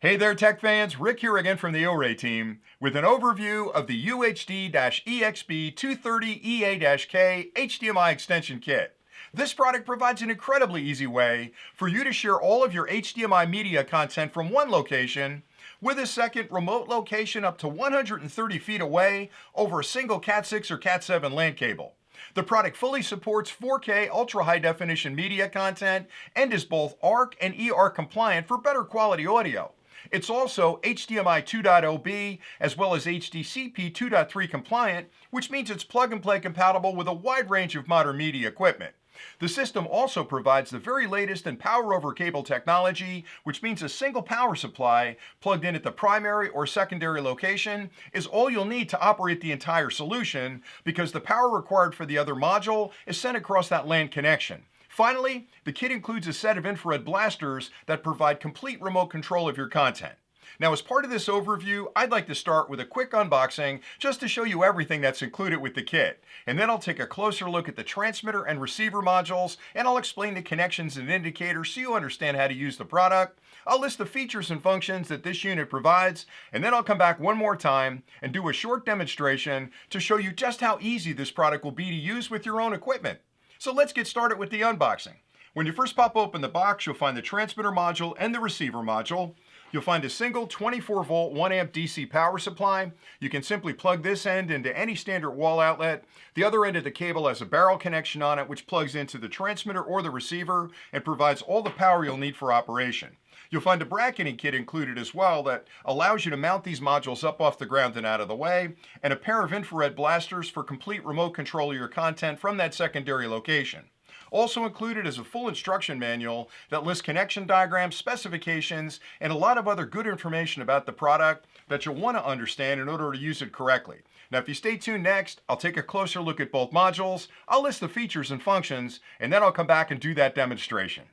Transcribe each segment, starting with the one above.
Hey there tech fans, Rick here again from the OREI team with an overview of the UHD-EXB 230EA-K HDMI extension kit. This product provides an incredibly easy way for you to share all of your HDMI media content from one location with a second remote location up to 130 feet away over a single Cat 6 or Cat 7 LAN cable. The product fully supports 4K ultra high definition media content and is both ARC and eARC compliant for better quality audio. It's also HDMI 2.0B as well as HDCP 2.3 compliant, which means it's plug and play compatible with a wide range of modern media equipment. The system also provides the very latest in power over cable technology, which means a single power supply plugged in at the primary or secondary location is all you'll need to operate the entire solution, because the power required for the other module is sent across that LAN connection. Finally, the kit includes a set of infrared blasters that provide complete remote control of your content. Now, as part of this overview, I'd like to start with a quick unboxing just to show you everything that's included with the kit. And then I'll take a closer look at the transmitter and receiver modules, and I'll explain the connections and indicators so you understand how to use the product. I'll list the features and functions that this unit provides, and then I'll come back one more time and do a short demonstration to show you just how easy this product will be to use with your own equipment. So let's get started with the unboxing. When you first pop open the box, you'll find the transmitter module and the receiver module. You'll find a single 24 volt 1 amp DC power supply. You can simply plug this end into any standard wall outlet. The other end of the cable has a barrel connection on it, which plugs into the transmitter or the receiver and provides all the power you'll need for operation. You'll find a bracketing kit included as well that allows you to mount these modules up off the ground and out of the way, and a pair of infrared blasters for complete remote control of your content from that secondary location. Also included is a full instruction manual that lists connection diagrams, specifications, and a lot of other good information about the product that you'll want to understand in order to use it correctly. Now, if you stay tuned next, I'll take a closer look at both modules, I'll list the features and functions, and then I'll come back and do that demonstration.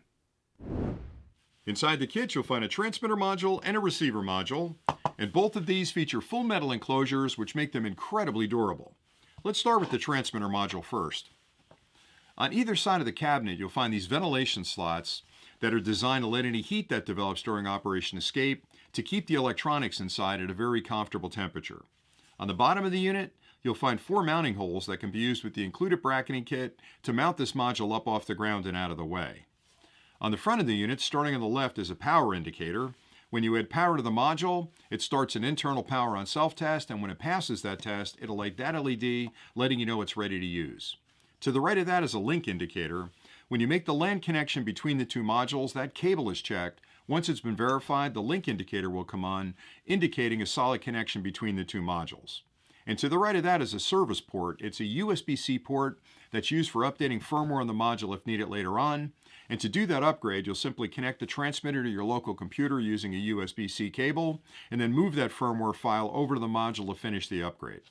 Inside the kit, you'll find a transmitter module and a receiver module, and both of these feature full metal enclosures which make them incredibly durable. Let's start with the transmitter module first. On either side of the cabinet, you'll find these ventilation slots that are designed to let any heat that develops during Operation escape to keep the electronics inside at a very comfortable temperature. On the bottom of the unit, you'll find 4 mounting holes that can be used with the included bracketing kit to mount this module up off the ground and out of the way. On the front of the unit, starting on the left, is a power indicator. When you add power to the module, it starts an internal power on self-test, and when it passes that test, it'll light that LED, letting you know it's ready to use. To the right of that is a link indicator. When you make the LAN connection between the two modules, that cable is checked. Once it's been verified, the link indicator will come on, indicating a solid connection between the two modules. And to the right of that is a service port. It's a USB-C port that's used for updating firmware on the module if needed later on. And to do that upgrade, you'll simply connect the transmitter to your local computer using a USB-C cable, and then move that firmware file over to the module to finish the upgrade.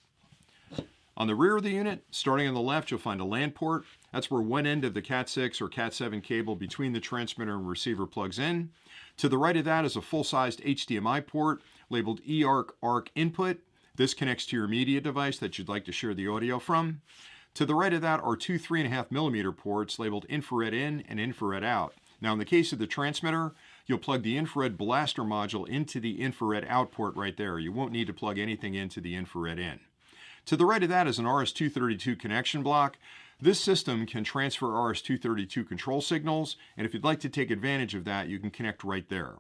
On the rear of the unit, starting on the left, you'll find a LAN port. That's where one end of the Cat 6 or Cat 7 cable between the transmitter and receiver plugs in. To the right of that is a full-sized HDMI port labeled eARC ARC input. This connects to your media device that you'd like to share the audio from. To the right of that are two 3.5mm ports labeled infrared in and infrared out. Now, in the case of the transmitter, you'll plug the infrared blaster module into the infrared out port right there. You won't need to plug anything into the infrared in. To the right of that is an RS-232 connection block. This system can transfer RS-232 control signals, and if you'd like to take advantage of that, you can connect right there.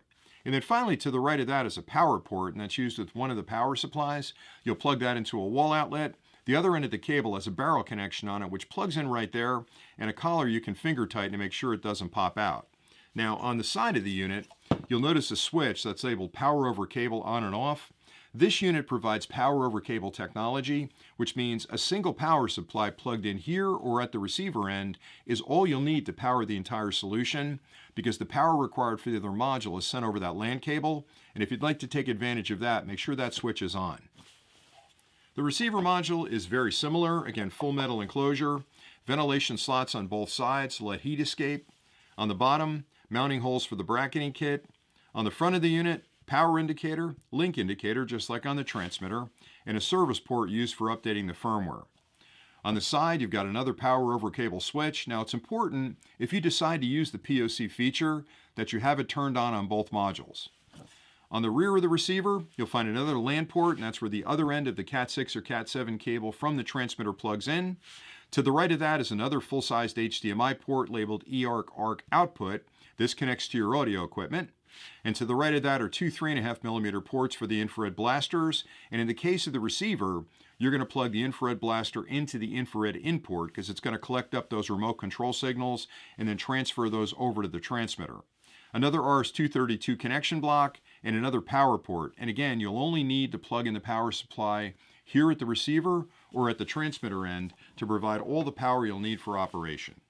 And then finally, to the right of that is a power port, and that's used with one of the power supplies. You'll plug that into a wall outlet. The other end of the cable has a barrel connection on it, which plugs in right there, and a collar you can finger tighten to make sure it doesn't pop out. Now, on the side of the unit, you'll notice a switch that's labeled power over cable on and off. This unit provides power over cable technology, which means a single power supply plugged in here or at the receiver end is all you'll need to power the entire solution, because the power required for the other module is sent over that LAN cable, and if you'd like to take advantage of that, make sure that switch is on. The receiver module is very similar. Again, full metal enclosure, ventilation slots on both sides to let heat escape. On the bottom, mounting holes for the bracketing kit. On the front of the unit, power indicator, link indicator, just like on the transmitter, and a service port used for updating the firmware. On the side, you've got another power over cable switch. Now, it's important, if you decide to use the POC feature, that you have it turned on both modules. On the rear of the receiver, you'll find another LAN port, and that's where the other end of the Cat6 or Cat7 cable from the transmitter plugs in. To the right of that is another full-sized HDMI port labeled eARC output. This connects to your audio equipment. And to the right of that are two 3.5mm ports for the infrared blasters. And in the case of the receiver, you're going to plug the infrared blaster into the infrared in port because it's going to collect up those remote control signals and then transfer those over to the transmitter. Another RS-232 connection block, and another power port. And again, you'll only need to plug in the power supply here at the receiver or at the transmitter end to provide all the power you'll need for operation.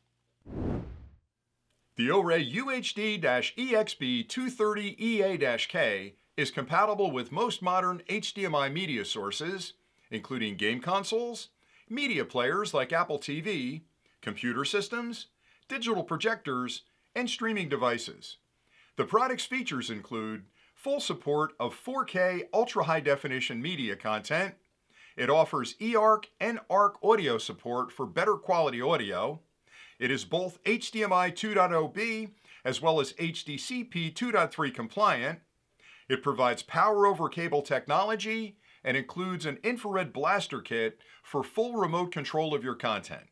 The OREI UHD-EXB230EA-K is compatible with most modern HDMI media sources, including game consoles, media players like Apple TV, computer systems, digital projectors, and streaming devices. The product's features include full support of 4K ultra-high definition media content. It offers eARC and ARC audio support for better quality audio. It is both HDMI 2.0B as well as HDCP 2.3 compliant. It provides power over cable technology and includes an infrared blaster kit for full remote control of your content.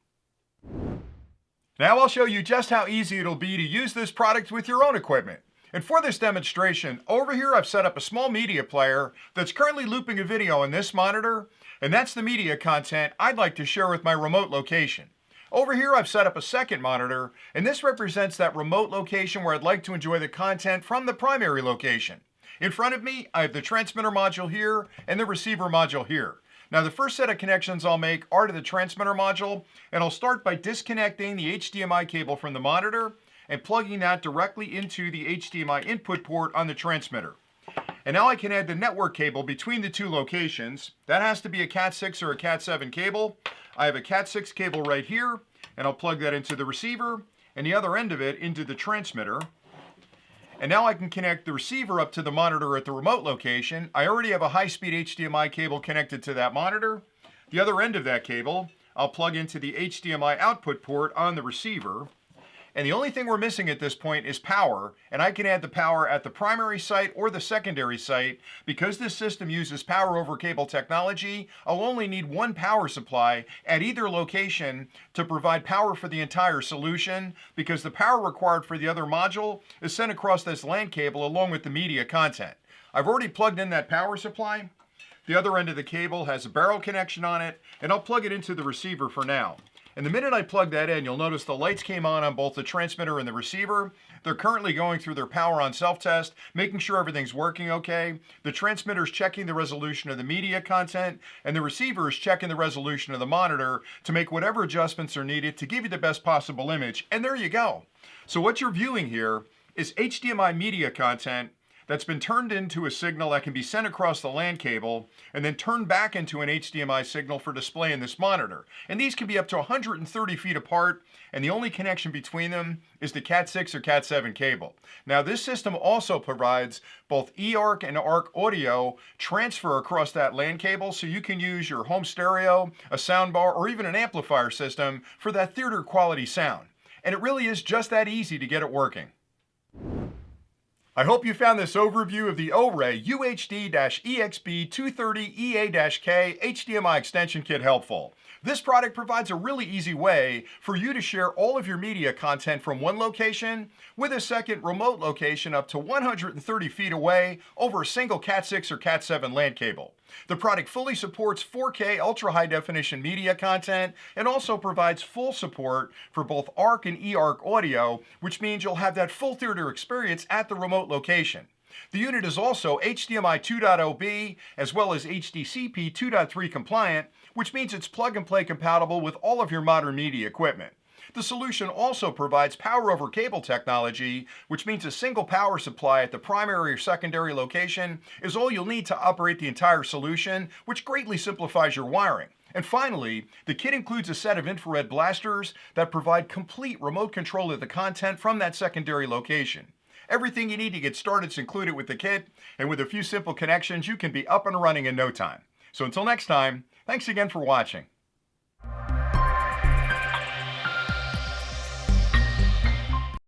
Now I'll show you just how easy it'll be to use this product with your own equipment. And for this demonstration, over here I've set up a small media player that's currently looping a video on this monitor, and that's the media content I'd like to share with my remote location. Over here I've set up a second monitor, and this represents that remote location where I'd like to enjoy the content from the primary location. In front of me, I have the transmitter module here and the receiver module here. Now the first set of connections I'll make are to the transmitter module, and I'll start by disconnecting the HDMI cable from the monitor and plugging that directly into the HDMI input port on the transmitter. And now I can add the network cable between the two locations. That has to be a Cat6 or a Cat7 cable. I have a Cat6 cable right here, and I'll plug that into the receiver and the other end of it into the transmitter. And now I can connect the receiver up to the monitor at the remote location. I already have a high-speed HDMI cable connected to that monitor. The other end of that cable, I'll plug into the HDMI output port on the receiver. And the only thing we're missing at this point is power, and I can add the power at the primary site or the secondary site. Because this system uses power over cable technology, I'll only need one power supply at either location to provide power for the entire solution, because the power required for the other module is sent across this LAN cable along with the media content. I've already plugged in that power supply. The other end of the cable has a barrel connection on it, and I'll plug it into the receiver for now. And the minute I plug that in, you'll notice the lights came on both the transmitter and the receiver. They're currently going through their power on self-test, making sure everything's working okay. The transmitter's checking the resolution of the media content, and the receiver is checking the resolution of the monitor to make whatever adjustments are needed to give you the best possible image. And there you go. So what you're viewing here is HDMI media content that's been turned into a signal that can be sent across the LAN cable and then turned back into an HDMI signal for display in this monitor. And these can be up to 130 feet apart, and the only connection between them is the Cat6 or Cat7 cable. Now this system also provides both eARC and ARC audio transfer across that LAN cable, so you can use your home stereo, a soundbar, or even an amplifier system for that theater quality sound. And it really is just that easy to get it working. I hope you found this overview of the OREI UHD-EXB230EA-K HDMI extension kit helpful. This product provides a really easy way for you to share all of your media content from one location with a second remote location up to 130 feet away over a single Cat6 or Cat7 LAN cable. The product fully supports 4K ultra-high definition media content and also provides full support for both ARC and eARC audio, which means you'll have that full theater experience at the remote location. The unit is also HDMI 2.0B as well as HDCP 2.3 compliant, which means it's plug-and-play compatible with all of your modern media equipment. The solution also provides power over cable technology, which means a single power supply at the primary or secondary location is all you'll need to operate the entire solution, which greatly simplifies your wiring. And finally, the kit includes a set of infrared blasters that provide complete remote control of the content from that secondary location. Everything you need to get started is included with the kit, and with a few simple connections, you can be up and running in no time. So until next time, thanks again for watching.